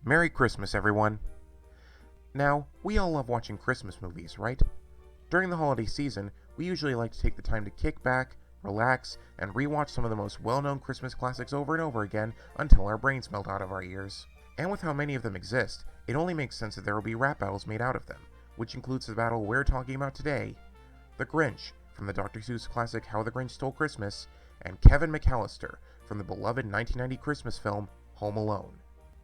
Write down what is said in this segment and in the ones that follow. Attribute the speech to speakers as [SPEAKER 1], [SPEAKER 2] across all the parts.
[SPEAKER 1] Merry Christmas, everyone! Now, we all love watching Christmas movies, right? During the holiday season, we usually like to take the time to kick back, relax, and rewatch some of the most well-known Christmas classics over and over again until our brains melt out of our ears. And with how many of them exist, it only makes sense that there will be rap battles made out of them, which includes the battle we're talking about today, The Grinch, from the Dr. Seuss classic How the Grinch Stole Christmas, and Kevin McCallister, from the beloved 1990 Christmas film Home Alone.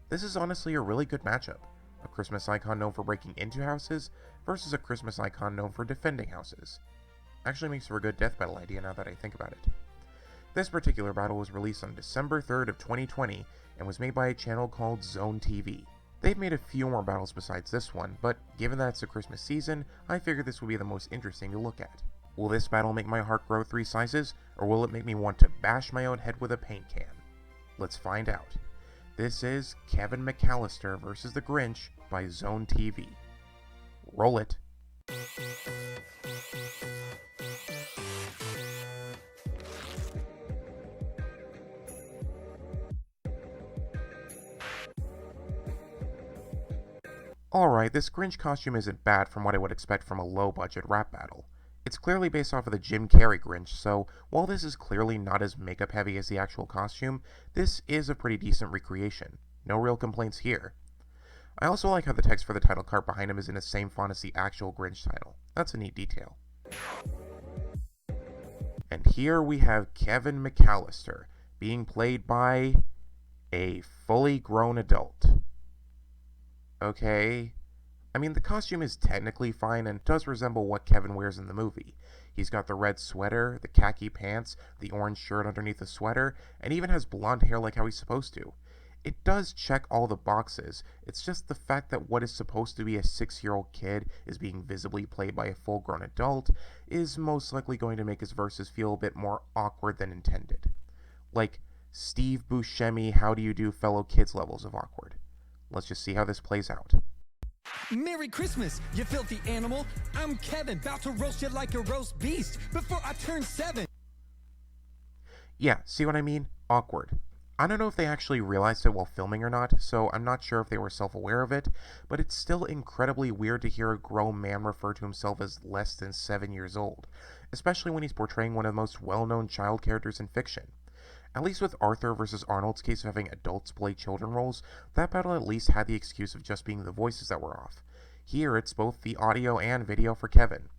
[SPEAKER 1] This is honestly a really good matchup, a Christmas icon known for breaking into houses versus a Christmas icon known for defending houses. Actually makes for a good death battle idea now that I think about it. This particular battle was released on December 3rd of 2020 and was made by a channel called Zone TV. They've made a few more battles besides this one, but given that it's a Christmas season, I figured this would be the most interesting to look at. Will this battle make my heart grow 3 sizes, or will it make me want to bash my own head with a paint can? Let's find out. This is Kevin McCallister vs. The Grinch by Zone TV. Roll it. Alright, this Grinch costume isn't bad from what I would expect from a low-budget rap battle. It's clearly based off of the Jim Carrey Grinch, so while this is clearly not as makeup heavy as the actual costume, this is a pretty decent recreation. No real complaints here. I also like how the text for the title card behind him is in the same font as the actual Grinch title. That's a neat detail. And here we have Kevin McCallister, being played by a fully grown adult. Okay. I mean, the costume is technically fine and does resemble what Kevin wears in the movie. He's got the red sweater, the khaki pants, the orange shirt underneath the sweater, and even has blonde hair like how he's supposed to. It does check all the boxes. It's just the fact that what is supposed to be a 6-year-old kid is being visibly played by a full-grown adult is most likely going to make his verses feel a bit more awkward than intended. Like Steve Buscemi, how do you do fellow kids levels of awkward. Let's just see how this plays out.
[SPEAKER 2] Merry Christmas, you filthy animal. I'm Kevin, about to roast you like a roast beast before I turn 7.
[SPEAKER 1] Yeah, see what I mean? Awkward. I don't know if they actually realized it while filming or not, so I'm not sure if they were self-aware of it, but it's still incredibly weird to hear a grown man refer to himself as less than 7 years old, especially when he's portraying one of the most well-known child characters in fiction. At least with Arthur versus Arnold's case of having adults play children roles, that battle at least had the excuse of just being the voices that were off. Here, it's both the audio and video for Kevin.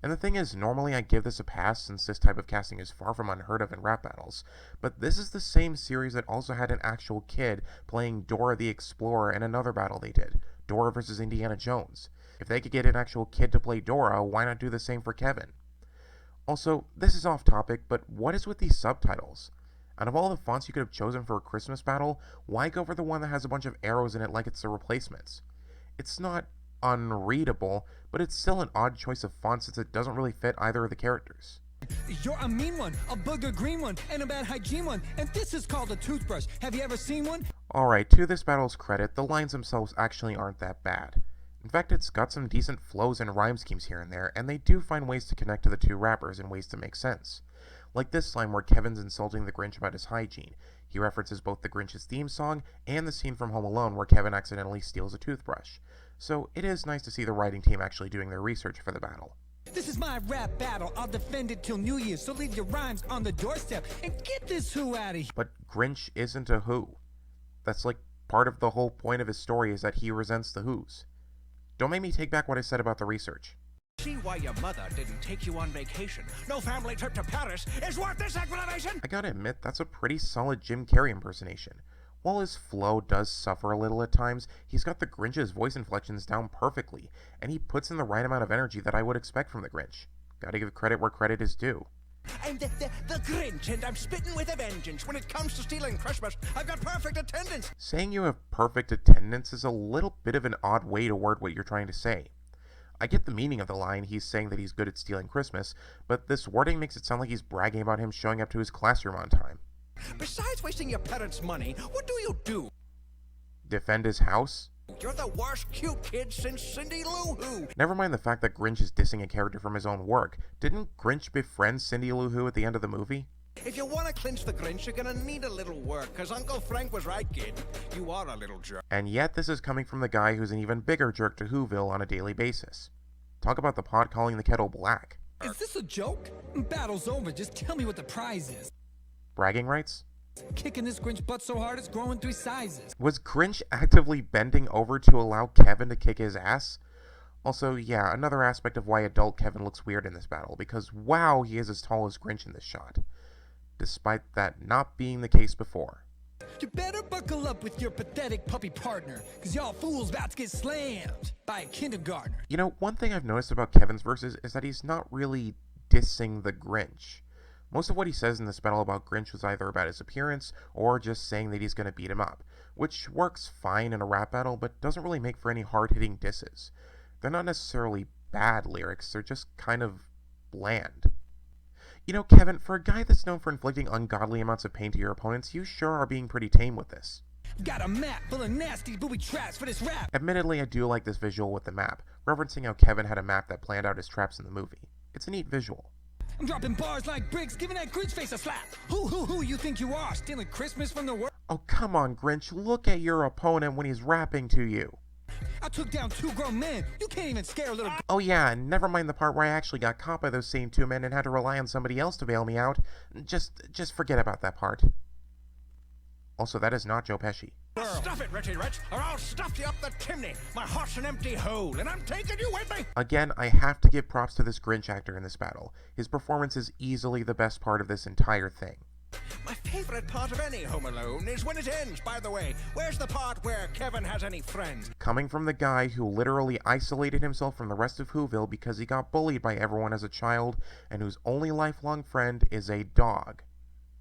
[SPEAKER 1] And the thing is, normally I give this a pass since this type of casting is far from unheard of in rap battles, but this is the same series that also had an actual kid playing Dora the Explorer in another battle they did, Dora versus Indiana Jones. If they could get an actual kid to play Dora, why not do the same for Kevin? Also, this is off topic, but what is with these subtitles? Out of all the fonts you could have chosen for a Christmas battle, why go for the one that has a bunch of arrows in it like it's the replacements? It's not unreadable, but it's still an odd choice of font since it doesn't really fit either of the characters.
[SPEAKER 2] You're a mean one, a booger green one, and a bad hygiene one, and this is called a toothbrush. Have you ever seen one?
[SPEAKER 1] Alright, to this battle's credit, the lines themselves actually aren't that bad. In fact, it's got some decent flows and rhyme schemes here and there, and they do find ways to connect to the two rappers in ways to make sense. Like this line where Kevin's insulting the Grinch about his hygiene. He references both the Grinch's theme song and the scene from Home Alone where Kevin accidentally steals a toothbrush. So it is nice to see the writing team actually doing their research for the battle.
[SPEAKER 2] This is my rap battle. I'll defend it till New Year's, so leave your rhymes on the doorstep and get this who out of here.
[SPEAKER 1] But Grinch isn't a who. That's like part of the whole point of his story is that he resents the who's. Don't make me take back what I said about the research.
[SPEAKER 3] See why your mother didn't take you on vacation. No family trip to Paris is worth this explanation!
[SPEAKER 1] I gotta admit, that's a pretty solid Jim Carrey impersonation. While his flow does suffer a little at times, he's got the Grinch's voice inflections down perfectly, and he puts in the right amount of energy that I would expect from the Grinch. Gotta give credit where credit is due.
[SPEAKER 3] I'm the Grinch, and I'm spitting with a vengeance. When it comes to stealing Christmas, I've got perfect attendance.
[SPEAKER 1] Saying you have perfect attendance is a little bit of an odd way to word what you're trying to say. I get the meaning of the line, he's saying that he's good at stealing Christmas, but this wording makes it sound like he's bragging about him showing up to his classroom on time.
[SPEAKER 3] Besides wasting your parents' money, what do?
[SPEAKER 1] Defend his house?
[SPEAKER 3] You're the worst cute kid since Cindy Lou Who.
[SPEAKER 1] Never mind the fact that Grinch is dissing a character from his own work. Didn't Grinch befriend Cindy Lou Who at the end of the movie?
[SPEAKER 3] If you want to clinch the Grinch, you're gonna need a little work, because Uncle Frank was right, kid. You are a little jerk.
[SPEAKER 1] And yet this is coming from the guy who's an even bigger jerk to Whoville on a daily basis. Talk about the pot calling the kettle black.
[SPEAKER 2] Is this a joke? Battle's over. Just tell me what the prize is.
[SPEAKER 1] Bragging rights?
[SPEAKER 2] Kicking this Grinch butt so hard it's growing 3 sizes.
[SPEAKER 1] Was Grinch actively bending over to allow Kevin to kick his ass? Also, yeah, another aspect of why adult Kevin looks weird in this battle, because wow, he is as tall as Grinch in this shot. Despite that not being the case before.
[SPEAKER 2] You better buckle up with your pathetic puppy partner, because y'all fools about to get slammed by a kindergartner.
[SPEAKER 1] You know, one thing I've noticed about Kevin's verses is that he's not really dissing the Grinch. Most of what he says in this battle about Grinch was either about his appearance or just saying that he's going to beat him up, which works fine in a rap battle but doesn't really make for any hard-hitting disses. They're not necessarily bad lyrics, they're just kind of bland. You know, Kevin, for a guy that's known for inflicting ungodly amounts of pain to your opponents, you sure are being pretty tame with this.
[SPEAKER 2] Got a map full of nasty booby traps for this rap.
[SPEAKER 1] Admittedly, I do like this visual with the map, referencing how Kevin had a map that planned out his traps in the movie. It's a neat visual.
[SPEAKER 2] I'm dropping bars like bricks, giving that Grinch face a slap. Who you think you are, stealing Christmas from the world?
[SPEAKER 1] Oh, come on, Grinch, look at your opponent when he's rapping to you.
[SPEAKER 2] I took down 2 grown men. You can't even scare a little...
[SPEAKER 1] Oh yeah, and never mind the part where I actually got caught by those same 2 men and had to rely on somebody else to bail me out. Just forget about that part. Also, that is not Joe Pesci.
[SPEAKER 3] Stuff it, Richie Rich, or I'll stuff you up the chimney. My heart's an empty hole, and I'm taking you with me.
[SPEAKER 1] Again, I have to give props to this Grinch actor in this battle. His performance is easily the best part of this entire thing.
[SPEAKER 3] My favorite part of any Home Alone is when it ends, by the way. Where's the part where Kevin has any friends?
[SPEAKER 1] Coming from the guy who literally isolated himself from the rest of Whoville because he got bullied by everyone as a child and whose only lifelong friend is a dog.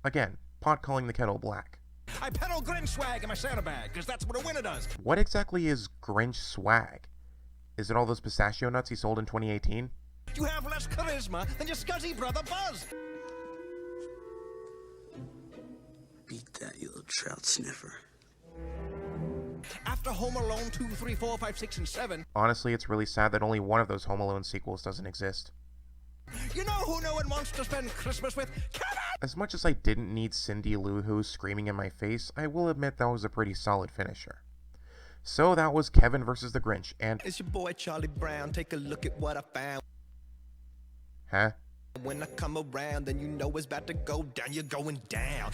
[SPEAKER 1] Again, pot calling the kettle black.
[SPEAKER 3] I peddle Grinch swag in my Santa bag, because that's what a winner does.
[SPEAKER 1] What exactly is Grinch swag? Is it all those pistachio nuts he sold in 2018?
[SPEAKER 3] You have less charisma than your scuzzy brother Buzz.
[SPEAKER 4] Beat that, you little trout sniffer.
[SPEAKER 3] After Home Alone 2, 3, 4, 5, 6, and 7...
[SPEAKER 1] Honestly, it's really sad that only one of those Home Alone sequels doesn't exist.
[SPEAKER 3] You know who no one wants to spend Christmas with? Kevin!
[SPEAKER 1] As much as I didn't need Cindy Lou Who screaming in my face, I will admit that was a pretty solid finisher. So that was Kevin versus the Grinch, and...
[SPEAKER 5] It's your boy Charlie Brown, take a look at what I found.
[SPEAKER 1] Huh?
[SPEAKER 5] When I come around, then you know it's about to go down, you're going down.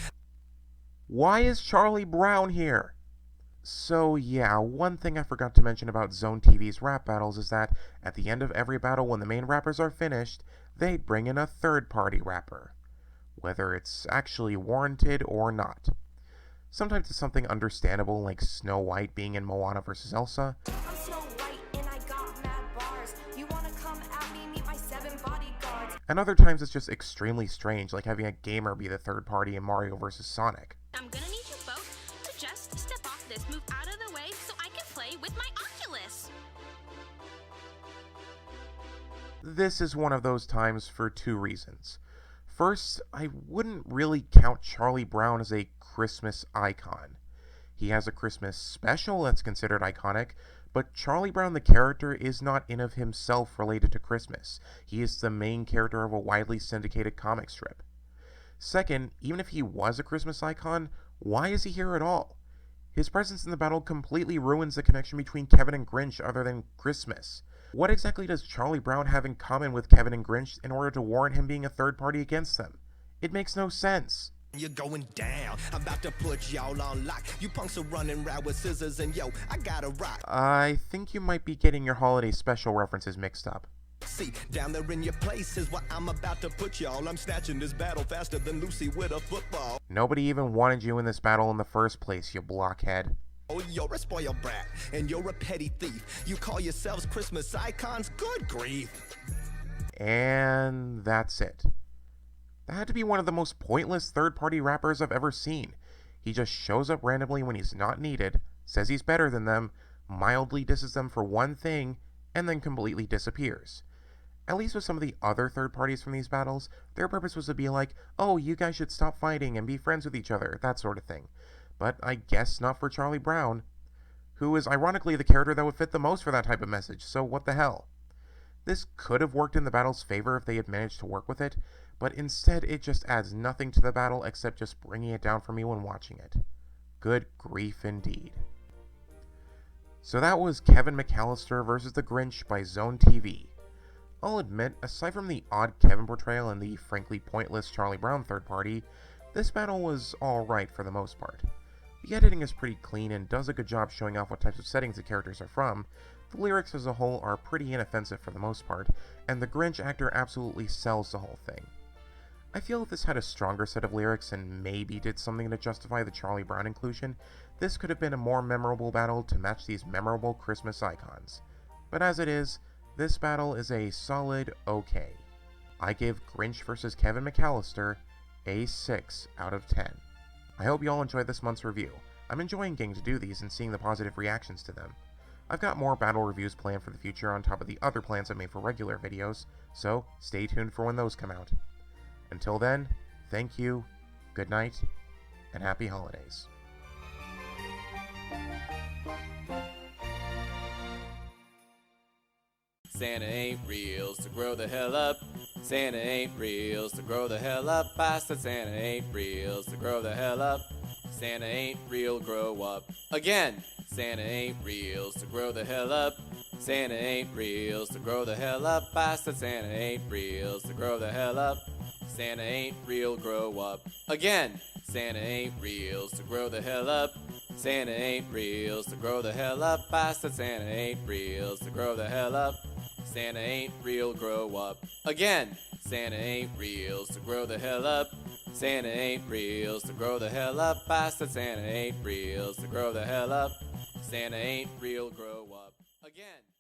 [SPEAKER 1] Why is Charlie Brown here? So yeah, one thing I forgot to mention about Zone TV's rap battles is that at the end of every battle when the main rappers are finished, they'd bring in a third-party rapper. Whether it's actually warranted or not. Sometimes it's something understandable like Snow White being in Moana vs. Elsa.
[SPEAKER 6] I'm Snow White and I got mad bars. You wanna come at me, meet my 7 bodyguards.
[SPEAKER 1] And other times it's just extremely strange, like having a gamer be the third party in Mario vs. Sonic.
[SPEAKER 7] I'm gonna need you both to just step off this, move out of the way so I can play with my Oculus.
[SPEAKER 1] This is one of those times for 2 reasons. First, I wouldn't really count Charlie Brown as a Christmas icon. He has a Christmas special that's considered iconic, but Charlie Brown the character is not in of himself related to Christmas. He is the main character of a widely syndicated comic strip. Second, even if he was a Christmas icon, why is he here at all? His presence in the battle completely ruins the connection between Kevin and Grinch other than Christmas. What exactly does Charlie Brown have in common with Kevin and Grinch in order to warrant him being a third party against them? It makes no sense.
[SPEAKER 5] You're going down, I'm about to put y'all on lock. You punks are running around with scissors and yo, I got a rock.
[SPEAKER 1] I think you might be getting your holiday special references mixed up.
[SPEAKER 5] See, down there in your place is what I'm about to put y'all. I'm snatching this battle faster than Lucy with a football.
[SPEAKER 1] Nobody even wanted you in this battle in the first place, you blockhead.
[SPEAKER 5] Oh, you're a spoiled brat, and you're a petty thief. You call yourselves Christmas icons? Good grief.
[SPEAKER 1] And that's it. That had to be one of the most pointless third-party rappers I've ever seen. He just shows up randomly when he's not needed, says he's better than them, mildly disses them for one thing, and then completely disappears. At least with some of the other third parties from these battles, their purpose was to be like, oh, you guys should stop fighting and be friends with each other, that sort of thing. But I guess not for Charlie Brown, who is ironically the character that would fit the most for that type of message, so what the hell. This could have worked in the battle's favor if they had managed to work with it, but instead it just adds nothing to the battle except just bringing it down for me when watching it. Good grief indeed. So that was Kevin McCallister vs. the Grinch by Zone TV. I'll admit, aside from the odd Kevin portrayal and the frankly pointless Charlie Brown third party, this battle was alright for the most part. The editing is pretty clean and does a good job showing off what types of settings the characters are from. The lyrics as a whole are pretty inoffensive for the most part, and the Grinch actor absolutely sells the whole thing. I feel if this had a stronger set of lyrics and maybe did something to justify the Charlie Brown inclusion, this could have been a more memorable battle to match these memorable Christmas icons. But as it is, this battle is a solid okay. I give Grinch vs. Kevin McCallister a 6 out of 10. I hope you all enjoyed this month's review. I'm enjoying getting to do these and seeing the positive reactions to them. I've got more battle reviews planned for the future on top of the other plans I made for regular videos, so stay tuned for when those come out. Until then, thank you, good night, and happy holidays.
[SPEAKER 8] Santa ain't real, so grow the hell up. Santa ain't real, so grow the hell up. I said Santa ain't real, so grow the hell up. Santa ain't real, grow up. Again! Santa ain't real, so grow the hell up. Santa ain't real, so grow the hell up. I said Santa ain't real, so grow the hell up. Santa ain't real, grow up. Again! Santa ain't real, so grow the hell up. Santa ain't real, so grow the hell up. I said Santa ain't real, so grow the hell up. Santa ain't real, grow up. Again! Santa ain't real, so grow the hell up. Santa ain't real, so grow the hell up. I said Santa ain't real, so grow the hell up. Santa ain't real, grow up. Again!